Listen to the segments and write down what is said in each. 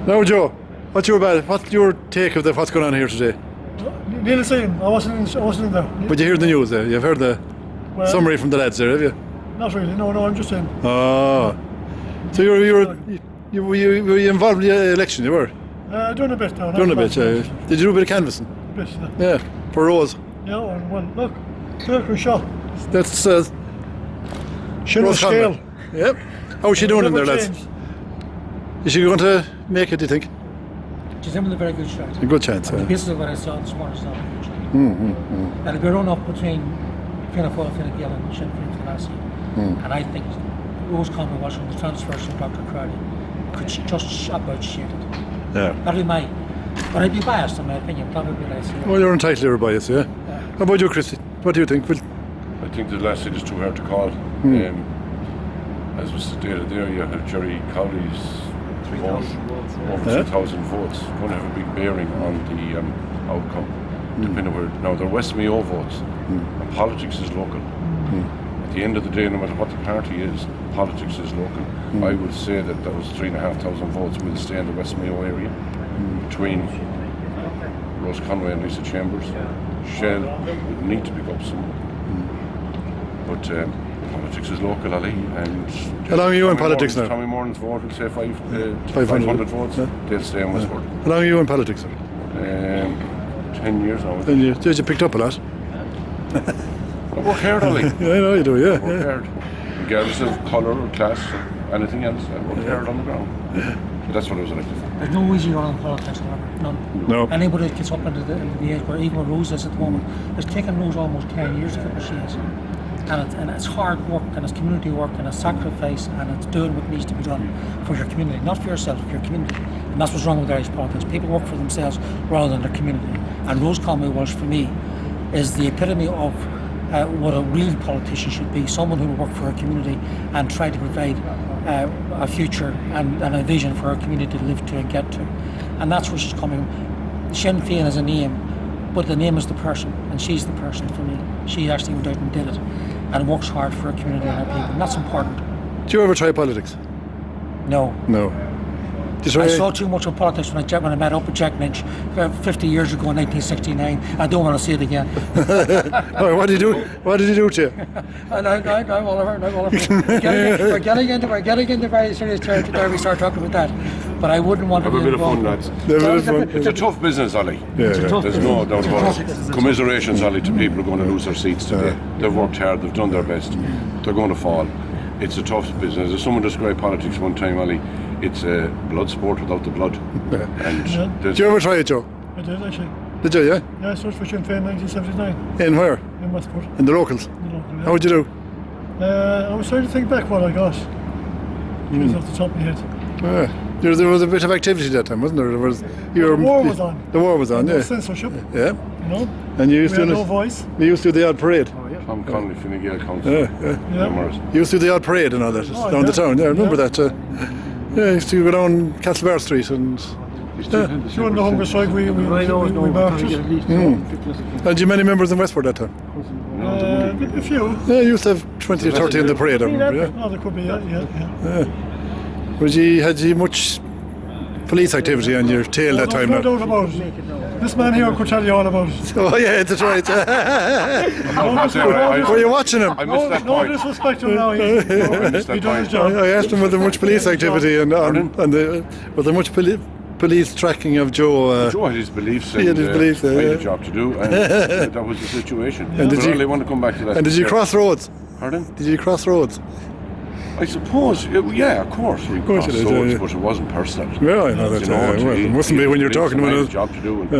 Now, Joe, what's your take of what's going on here today? Nearly the same. I wasn't in there. But you hear the news there. You've heard the summary from the lads there, have you? Not really. No. I'm just saying. Oh, so you were involved in the election? You were doing a bit now. doing a bit. Did you do a bit of canvassing? A bit. Yeah, for Rose. Yeah. Well, look, look, shot. That's Rose scale. Yep. How's she doing in there, lads? Is she going to make it, do you think? She's in with a very good shot. A good chance, The basis of what I saw this morning is not a good shot. It'll be run up between Fianna Fáil, Phillip Kelly and Sinn Féin for the last year. And I think Rose Conway Washington, the transfers from Dr. Crowley, could just about shade it. Yeah. That'll be but I'd be biased in my opinion. That would be nice. Well, you're entitled to your bias, yeah? How about you, Christy? What do you think? I think the last seat is too hard to call. As was stated there, you have Jerry Cowley's vote, over 2,000 votes, going to have a big bearing on the outcome. Depending where now they're West Mayo votes, and politics is local. At the end of the day, no matter what the party is, politics is local. I would say that those 3,500 votes will stay in the West Mayo area between Rose Conway and Lisa Chambers. Shell would need to pick up some, but politics is local, Ali. And how long are you in politics now? Tommy Moran's vote will say 500 votes. They'll stay in Westford. How long are you in politics, sir? 10 years now. 10 years. Did you picked up a lot? I work hard, Ali. Yeah, I know you do, yeah. I work hard. Regardless of colour or class or anything else, I work hard on the ground. So that's what I was elected for. There's no easy run in politics, however. None. No. Anybody that gets up into the age where even where Rose is at the moment, it's taken Rose almost 10 years to get where she is. And it's hard work, and it's community work, and it's sacrifice, and it's doing what needs to be done for your community, not for yourself, for your community. And that's what's wrong with Irish politics. People work for themselves rather than their community. And Rose Conway Walsh, for me, is the epitome of what a real politician should be, someone who will work for her community and try to provide a future and a vision for her community to live to and get to. And that's where she's coming. Sinn Féin is a name, but the name is the person, and she's the person for me. She actually went out and did it, and works hard for her community and her people, and that's important. Do you ever try politics? No. No. I saw too much of politics when I met up with Jack Lynch 50 years ago in 1969. I don't want to see it again. What did he do? What did he do to you? No, Oliver. We're getting into very serious territory there. We start talking about that. But I wouldn't want to have be a bit of fun, lads. It's a tough business, Ali. There's no doubt about it. Commiserations, Ali, to people who are going to lose their seats today. They've worked hard. They've done their best. They're going to fall. It's a tough business. As someone described politics one time, Ali, it's a blood sport without the blood. And did you ever try it, Joe? I did actually. Did you, yeah? Yeah, I started for Sinn Féin in 1979. In where? In Westport. In the locals? In the local, yeah. How would you do? I was trying to think back what I got. Just off the top of my head. There was a bit of activity that time, wasn't there? The war was on. The war was on, no yeah. censorship. Yeah. You know? And you used we had no voice. We used to do the odd parade. Tom Connolly, Fine Gael Council. You used to do the odd parade and all that down the town. Yeah, I remember that. Yeah, I used to go down Castlebar Street and. During the hunger strike, we marched. Had you many members in Westport that time? A few. Yeah, you used to have 20 or 30 in the parade, I remember, yeah. Oh, there could be, yeah. Had you much police activity on your tail that time? No doubt about it. This man here could tell you all about it. Oh, yeah, that's right. Were you watching him? I missed that point. No disrespect to him now. He done his job. I asked him was there much police activity and was there much police tracking of Joe? Joe had his beliefs. He had his beliefs. I had a job to do, and that was the situation. And did you want to come back to that? And did you cross roads? Pardon? Did you cross roads? I suppose, yeah, of course we crossed roads, but it wasn't personal. Yeah, I know that. It mustn't be when you're talking about a job to do and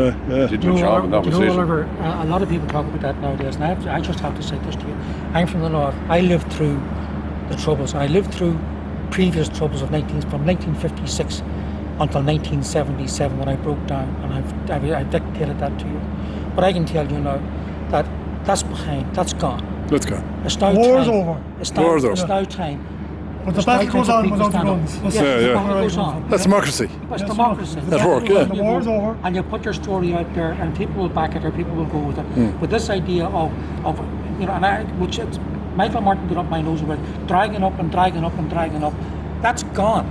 did my job, and that was it. Oliver, a lot of people talk about that nowadays, and I just have to say this to you. I'm from the north. I lived through the Troubles. I lived through previous Troubles from 1956 until 1977 when I broke down, and I dictated that to you. But I can tell you now that that's behind. That's gone. That's gone. It's now War's time. over. It's But now time. the battle goes on without the guns. The battle goes on. That's democracy. It's democracy. That's work, yeah. The war's over. And you put your story out there, and people will back it, or people will go with it. But this idea of which it's, Michael Martin got up my nose about dragging up, that's gone.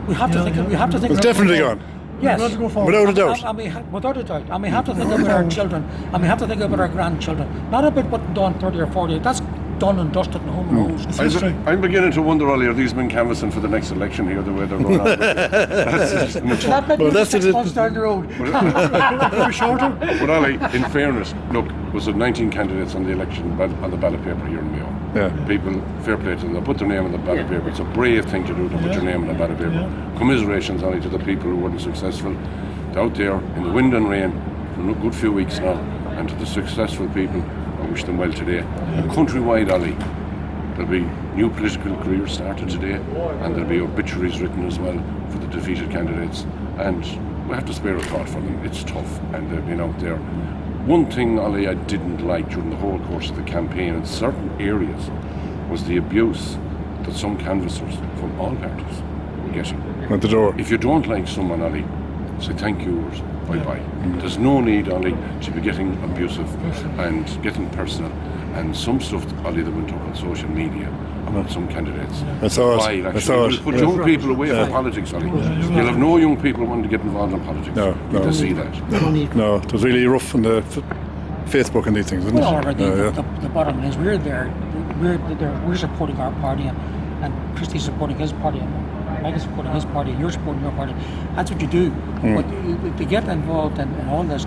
We have to think. We have to think. It's definitely gone. Yes. We've got to go forward. Without a doubt. Without a doubt. And we have to think about our children, and we have to think about our grandchildren. Not about what's done 30 or 40. That's done and dusted and home and hosed. I'm beginning to wonder, Ollie, are these men canvassing for the next election here, the way they're going on? That might be that's 6 it. months down the road. Maybe shorter. But Ollie, in fairness, look, was there 19 candidates on the election on the ballot paper here in Mayo? Yeah. People, fair play to them, they put their name on the ballot paper. It's a brave thing to do, to put your name on the ballot paper. Commiserations, Ollie, to the people who weren't successful. They're out there in the wind and rain for a good few weeks now, and to the successful people, I wish them well today. And countrywide, Ollie, there'll be new political careers started today, and there'll be obituaries written as well for the defeated candidates. And we have to spare a thought for them. It's tough, and they've been out there. One thing, Ollie, I didn't like during the whole course of the campaign in certain areas was the abuse that some canvassers from all parties were getting. At the door. If you don't like someone, Ollie, say thank you, bye-bye. There's no need, Ollie, to be getting abusive and getting personal. And some stuff, Ollie, that went up on social media about some candidates. I saw it. Vile, I actually. saw it. It'll put young people away from politics, Ollie. You'll have no young people wanting to get involved in politics. No. To see that. No, it was really rough on the Facebook and these things, isn't it? Well, the bottom line is we're supporting our party, and Christy's supporting his party, and Mike is supporting his party, and you're supporting your party. That's what you do. But to get involved in all this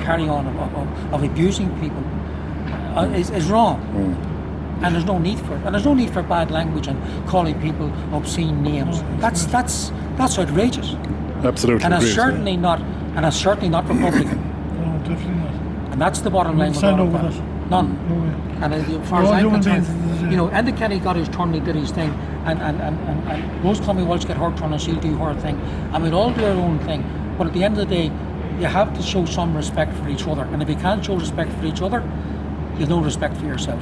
carry on of abusing people is wrong. And there's no need for it. And there's no need for bad language and calling people obscene names. That's outrageous. Absolutely. And it's agreed, certainly not Republican. No, definitely not. And that's the bottom line. Stand up with us. None. No way. And as far as We're all I'm human concerned, beings. you know, Enda Kenny got his turn, he did his thing, and Rose Comey Walsh get her turn and she'll do her thing. And we'll all do our own thing. But at the end of the day, you have to show some respect for each other. And if you can't show respect for each other, you have no respect for yourself.